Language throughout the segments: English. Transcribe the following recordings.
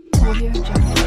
𝗣𝗿𝗰𝗀𝗧𝗃.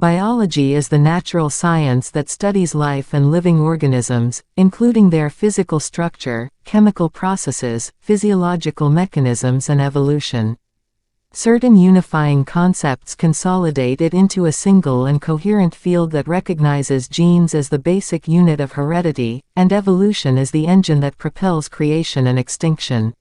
Biology is the natural science that studies life and living organisms, including their physical structure, chemical processes, physiological mechanisms and evolution. Certain unifying concepts consolidate it into a single and coherent field that recognizes genes as the basic unit of heredity, and evolution as the engine that propels creation and extinction.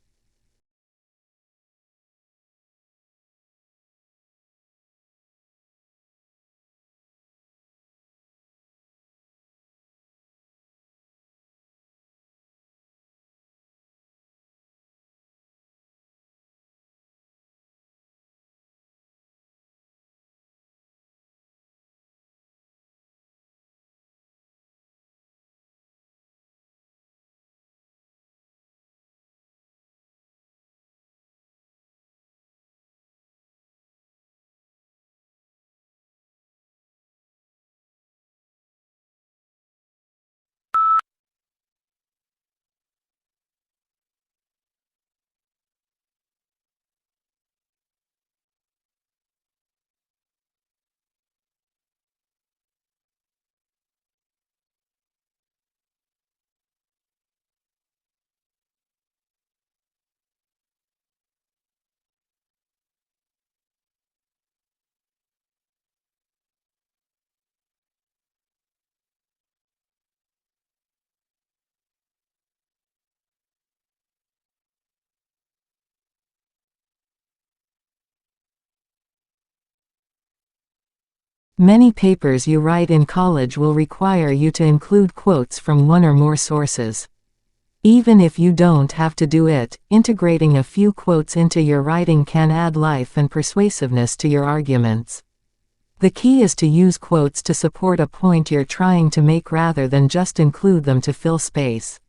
Many papers you write in college will require you to include quotes from one or more sources. Even if you don't have to do it, integrating a few quotes into your writing can add life and persuasiveness to your arguments. The key is to use quotes to support a point you're trying to make rather than just include them to fill space.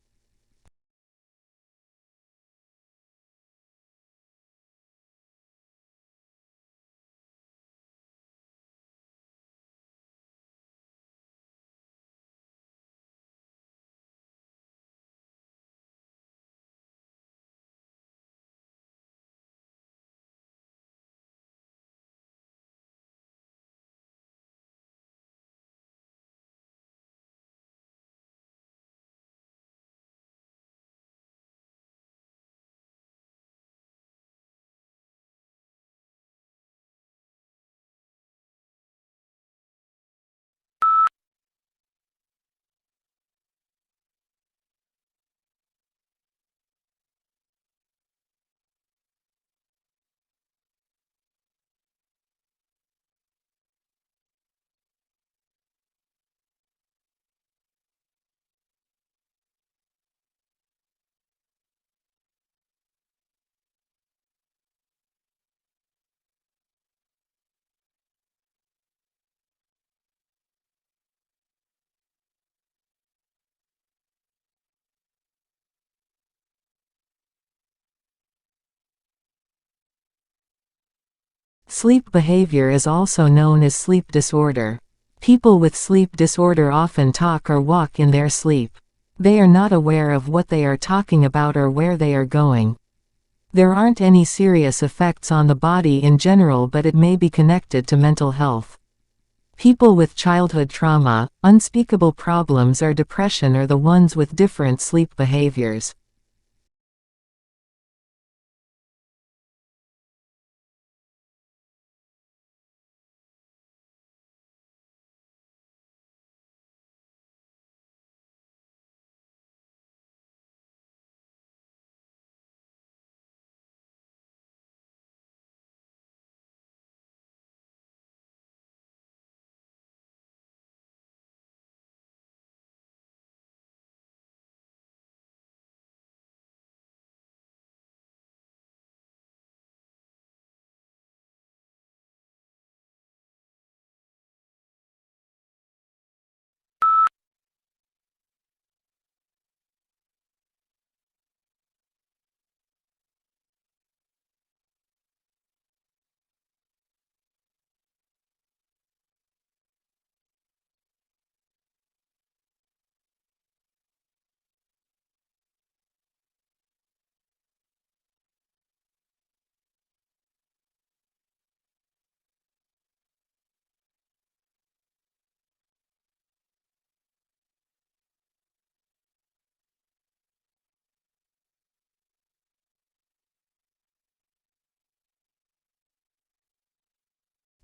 Sleep behavior is also known as sleep disorder. People with sleep disorder often talk or walk in their sleep. They are not aware of what they are talking about or where they are going. There aren't any serious effects on the body in general, but it may be connected to mental health. People with childhood trauma, unspeakable problems or depression are the ones with different sleep behaviors.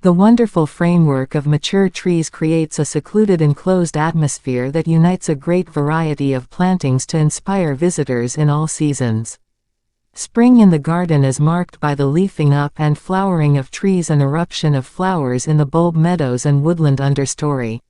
The wonderful framework of mature trees creates a secluded enclosed atmosphere that unites a great variety of plantings to inspire visitors in all seasons. Spring in the garden is marked by the leafing up and flowering of trees and eruption of flowers in the bulb meadows and woodland understory.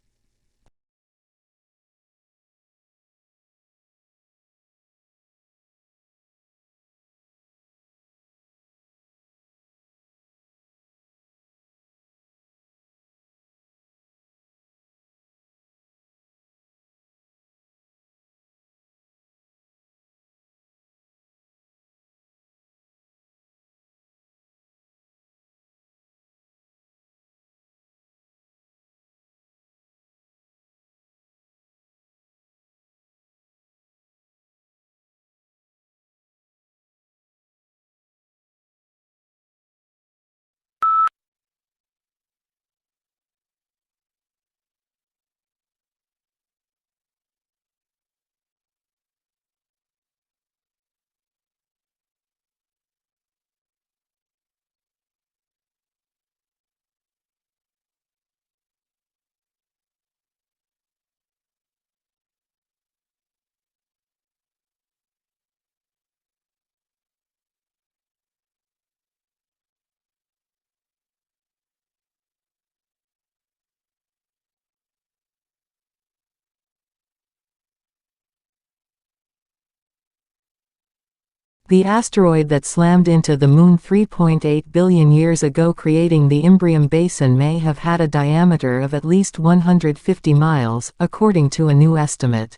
The asteroid that slammed into the Moon 3.8 billion years ago, creating the Imbrium Basin, may have had a diameter of at least 150 miles, according to a new estimate.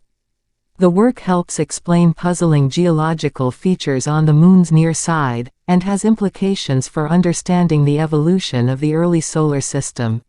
The work helps explain puzzling geological features on the Moon's near side, and has implications for understanding the evolution of the early solar system.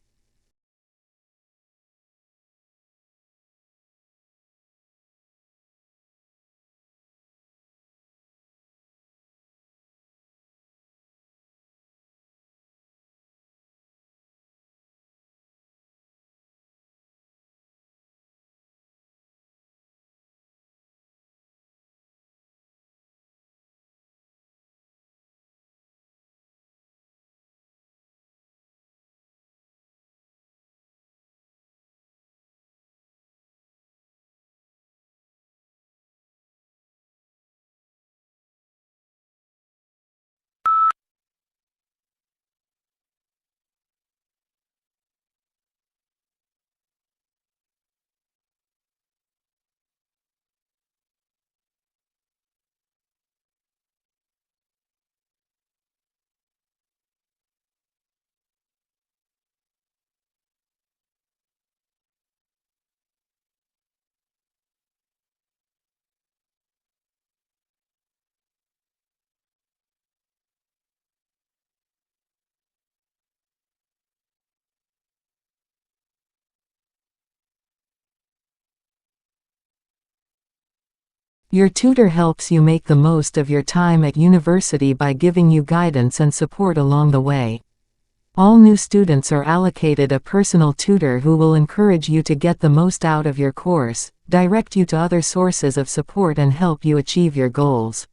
Your tutor helps you make the most of your time at university by giving you guidance and support along the way. All new students are allocated a personal tutor who will encourage you to get the most out of your course, direct you to other sources of support and help you achieve your goals.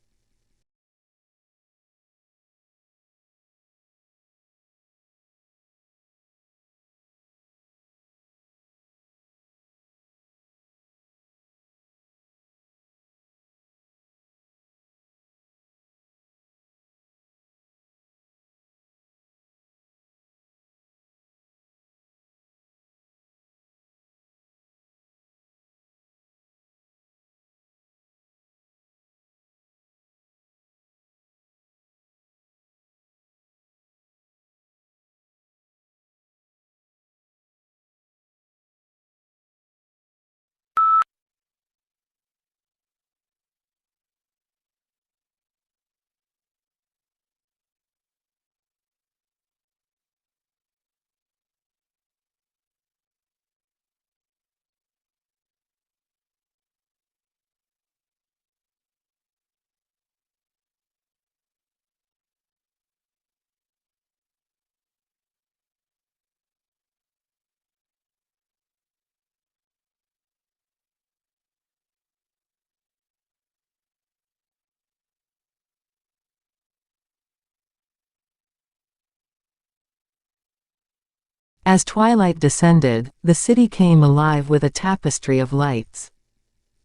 As twilight descended, the city came alive with a tapestry of lights.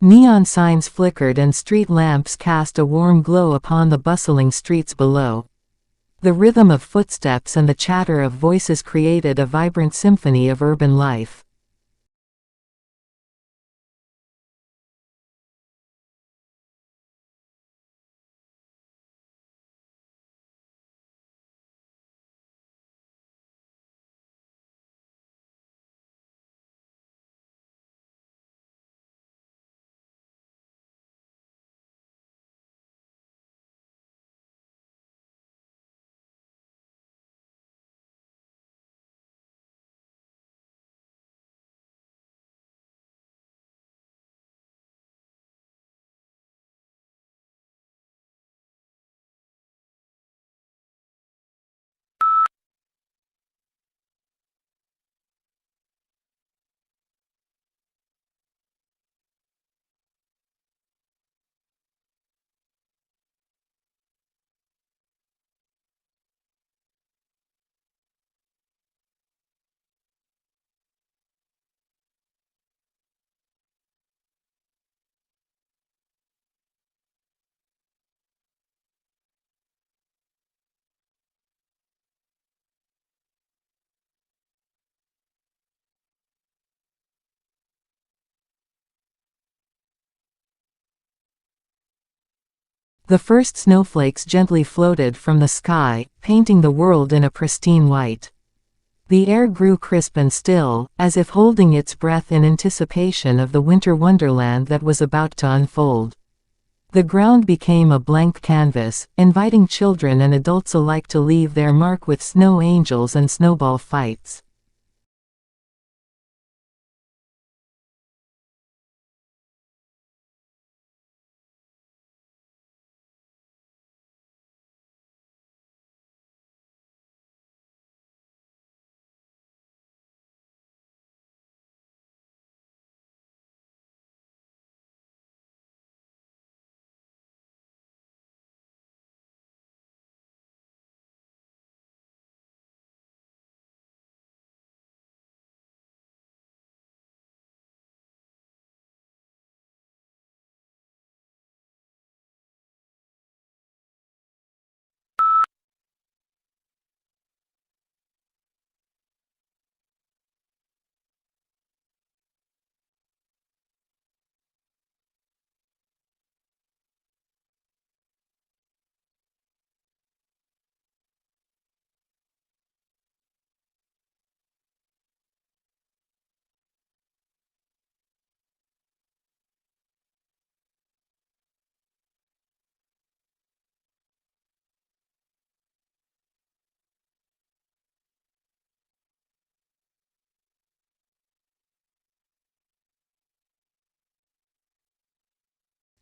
Neon signs flickered and street lamps cast a warm glow upon the bustling streets below. The rhythm of footsteps and the chatter of voices created a vibrant symphony of urban life. The first snowflakes gently floated from the sky, painting the world in a pristine white. The air grew crisp and still, as if holding its breath in anticipation of the winter wonderland that was about to unfold. The ground became a blank canvas, inviting children and adults alike to leave their mark with snow angels and snowball fights.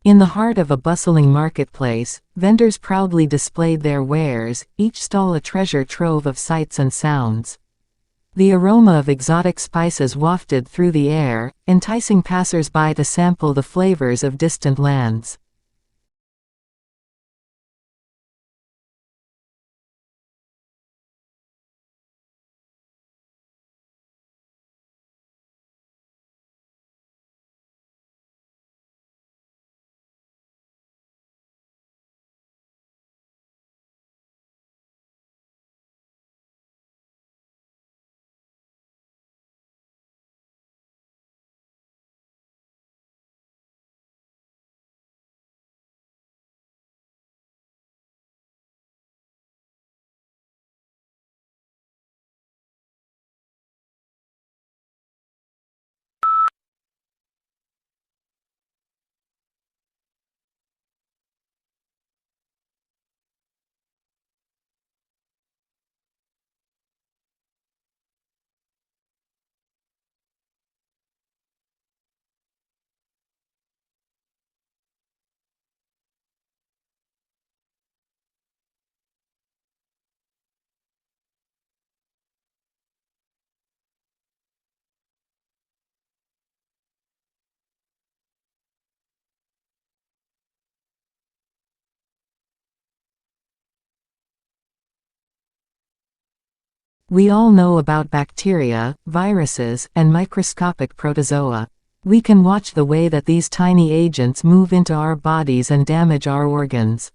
In the heart of a bustling marketplace, vendors proudly displayed their wares, each stall a treasure trove of sights and sounds. The aroma of exotic spices wafted through the air, enticing passers-by to sample the flavors of distant lands. We all know about bacteria, viruses, and microscopic protozoa. We can watch the way that these tiny agents move into our bodies and damage our organs.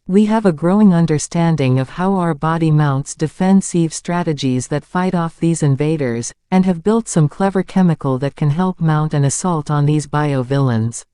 We have a growing understanding of how our body mounts defensive strategies that fight off these invaders, and have built some clever chemical that can help mount an assault on these bio-villains.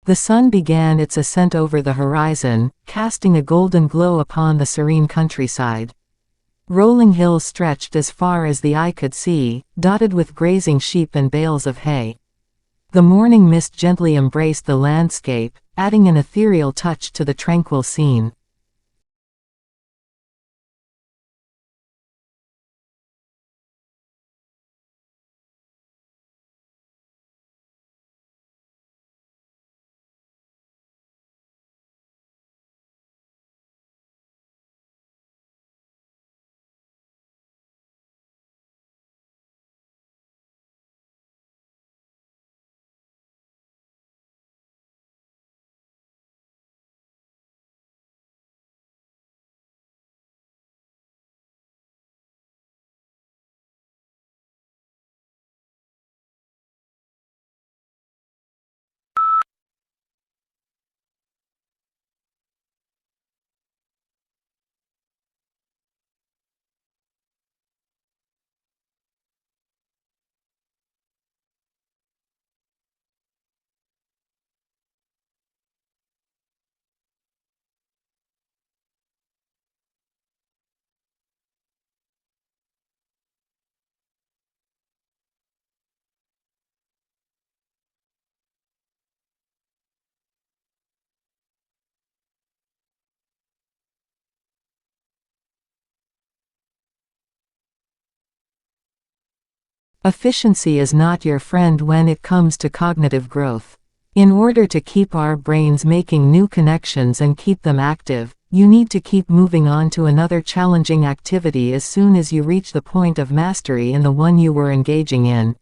The sun began its ascent over the horizon, casting a golden glow upon the serene countryside. Rolling hills stretched as far as the eye could see, dotted with grazing sheep and bales of hay. The morning mist gently embraced the landscape, adding an ethereal touch to the tranquil scene. Efficiency is not your friend when it comes to cognitive growth. In order to keep our brains making new connections and keep them active, you need to keep moving on to another challenging activity as soon as you reach the point of mastery in the one you were engaging in.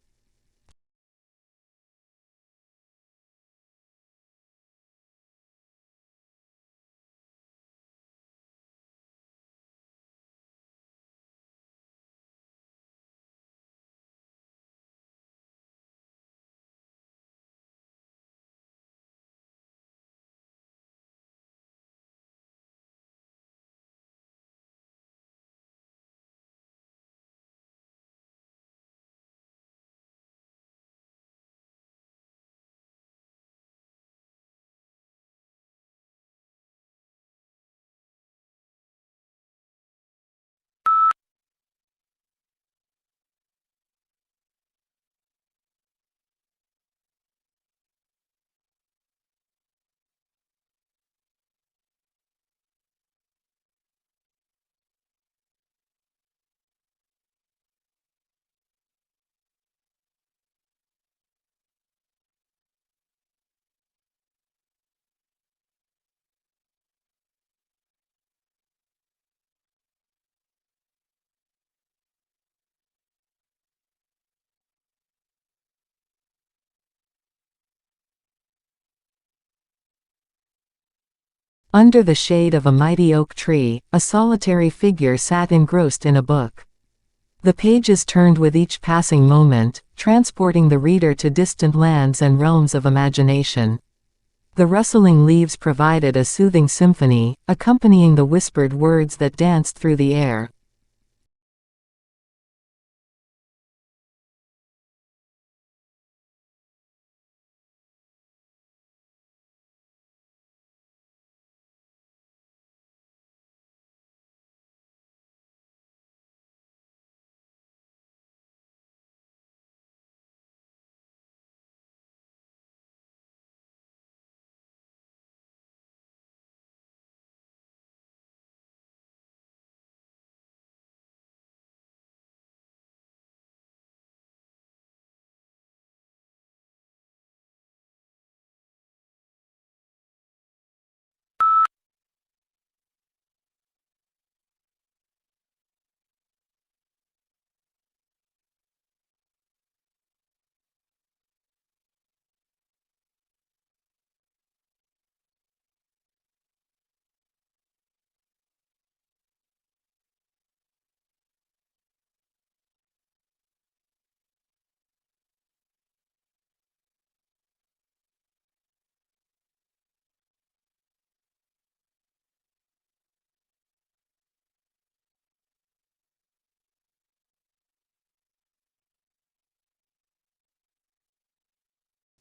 Under the shade of a mighty oak tree, a solitary figure sat engrossed in a book. The pages turned with each passing moment, transporting the reader to distant lands and realms of imagination. The rustling leaves provided a soothing symphony, accompanying the whispered words that danced through the air.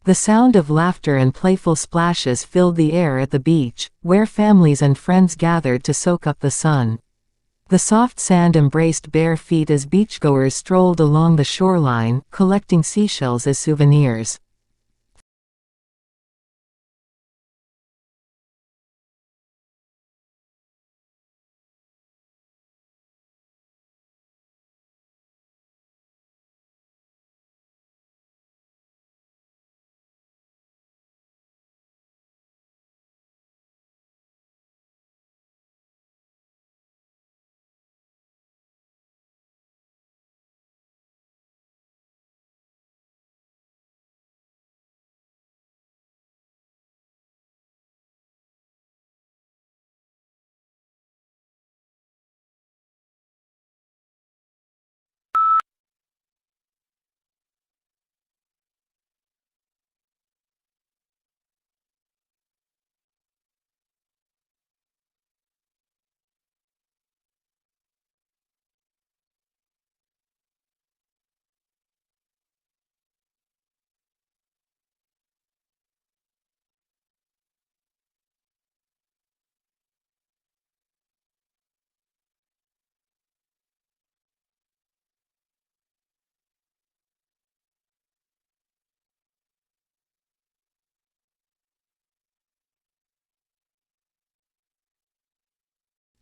The sound of laughter and playful splashes filled the air at the beach, where families and friends gathered to soak up the sun. The soft sand embraced bare feet as beachgoers strolled along the shoreline, collecting seashells as souvenirs.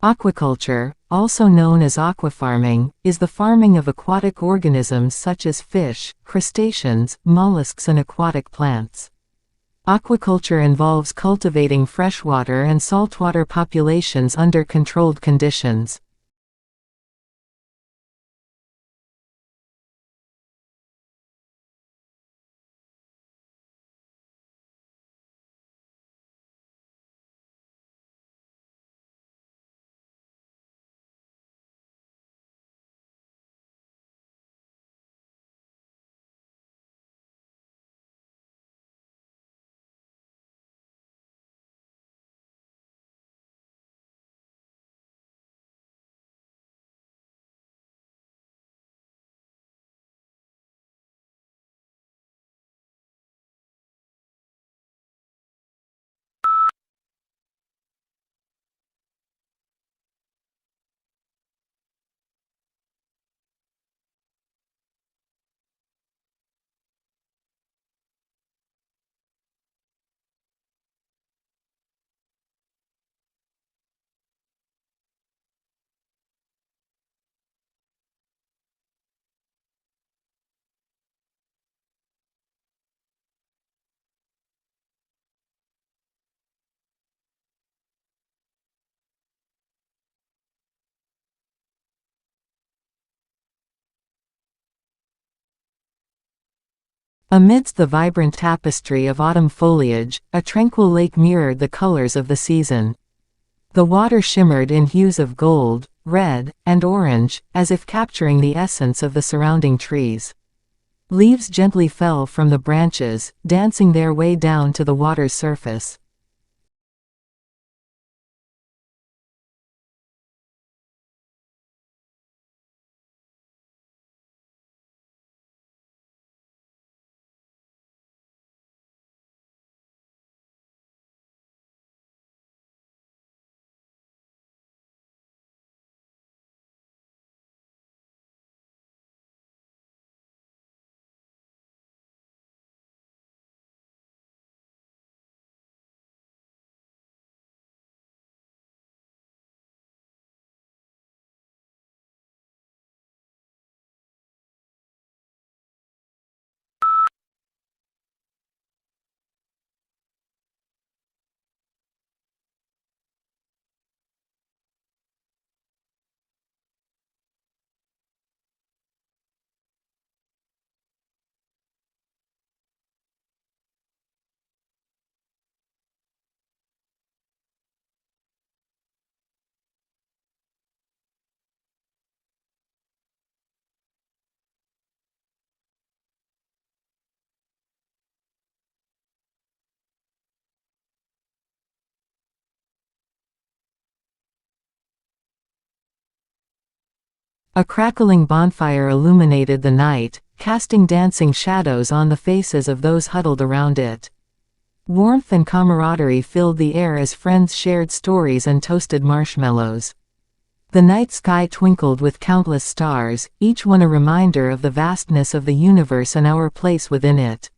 Aquaculture, also known as aquafarming, is the farming of aquatic organisms such as fish, crustaceans, mollusks and aquatic plants. Aquaculture involves cultivating freshwater and saltwater populations under controlled conditions. Amidst the vibrant tapestry of autumn foliage, a tranquil lake mirrored the colors of the season. The water shimmered in hues of gold, red, and orange, as if capturing the essence of the surrounding trees. Leaves gently fell from the branches, dancing their way down to the water's surface. A crackling bonfire illuminated the night, casting dancing shadows on the faces of those huddled around it. Warmth and camaraderie filled the air as friends shared stories and toasted marshmallows. The night sky twinkled with countless stars, each one a reminder of the vastness of the universe and our place within it.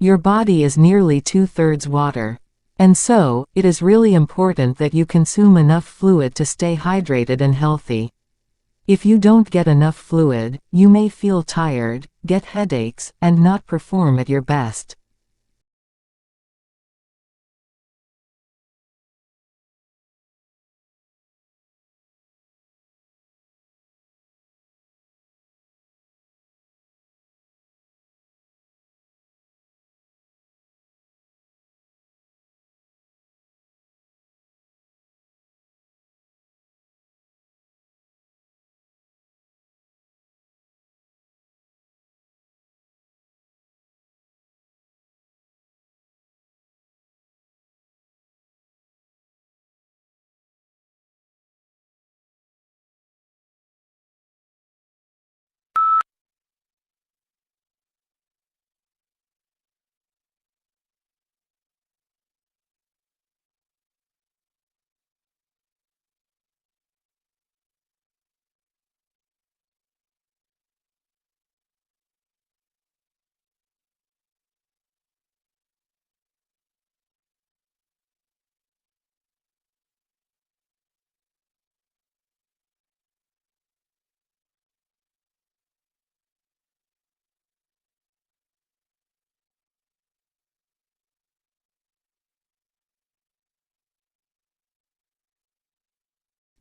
Your body is nearly 2/3 water. And so, it is really important that you consume enough fluid to stay hydrated and healthy. If you don't get enough fluid, you may feel tired, get headaches, and not perform at your best.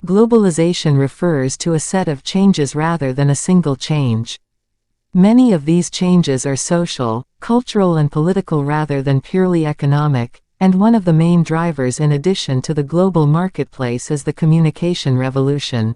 Globalization refers to a set of changes rather than a single change. Many of these changes are social, cultural and political rather than purely economic, and one of the main drivers in addition to the global marketplace is the communication revolution.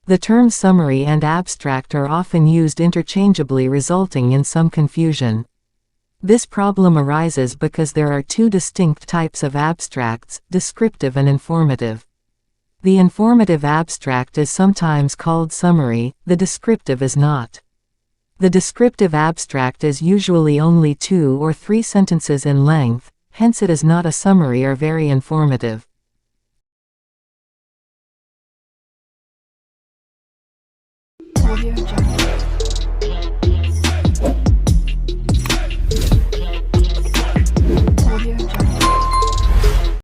The terms summary and abstract are often used interchangeably, resulting in some confusion. This problem arises because there are two distinct types of abstracts, descriptive and informative. The informative abstract is sometimes called summary, the descriptive is not. The descriptive abstract is usually only 2 or 3 sentences in length, hence it is not a summary or very informative.